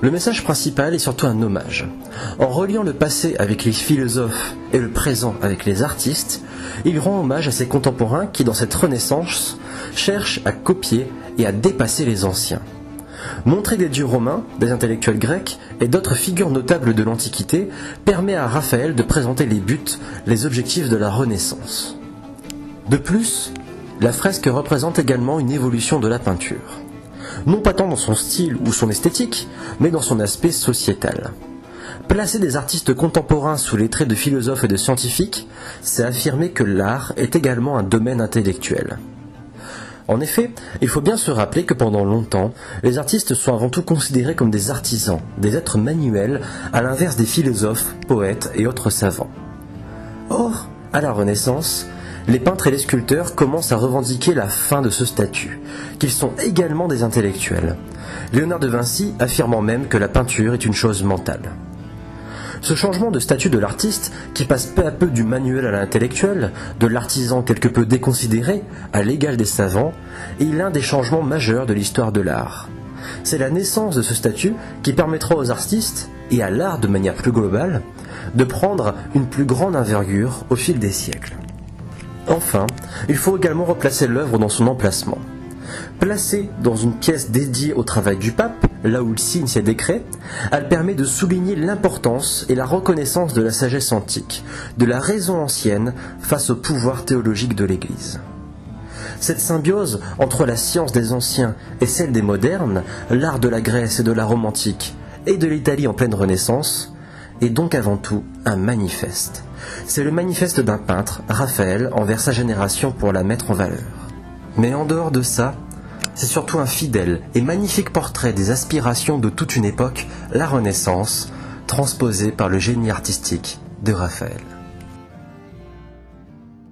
Le message principal est surtout un hommage. En reliant le passé avec les philosophes et le présent avec les artistes, il rend hommage à ses contemporains qui, dans cette renaissance, cherchent à copier et à dépasser les anciens. Montrer des dieux romains, des intellectuels grecs et d'autres figures notables de l'Antiquité permet à Raphaël de présenter les buts, les objectifs de la Renaissance. De plus, la fresque représente également une évolution de la peinture. Non pas tant dans son style ou son esthétique, mais dans son aspect sociétal. Placer des artistes contemporains sous les traits de philosophes et de scientifiques, c'est affirmer que l'art est également un domaine intellectuel. En effet, il faut bien se rappeler que pendant longtemps, les artistes sont avant tout considérés comme des artisans, des êtres manuels, à l'inverse des philosophes, poètes et autres savants. Or, à la Renaissance, les peintres et les sculpteurs commencent à revendiquer la fin de ce statut, qu'ils sont également des intellectuels. Léonard de Vinci affirmant même que la peinture est une chose mentale. Ce changement de statut de l'artiste, qui passe peu à peu du manuel à l'intellectuel, de l'artisan quelque peu déconsidéré à l'égal des savants, est l'un des changements majeurs de l'histoire de l'art. C'est la naissance de ce statut qui permettra aux artistes, et à l'art de manière plus globale, de prendre une plus grande envergure au fil des siècles. Enfin, il faut également replacer l'œuvre dans son emplacement. Placée dans une pièce dédiée au travail du pape, là où il signe ses décrets, elle permet de souligner l'importance et la reconnaissance de la sagesse antique, de la raison ancienne face au pouvoir théologique de l'Église. Cette symbiose entre la science des anciens et celle des modernes, l'art de la Grèce et de la Rome antique, et de l'Italie en pleine Renaissance, est donc avant tout un manifeste. C'est le manifeste d'un peintre, Raphaël, envers sa génération pour la mettre en valeur. Mais en dehors de ça, c'est surtout un fidèle et magnifique portrait des aspirations de toute une époque, la Renaissance, transposée par le génie artistique de Raphaël.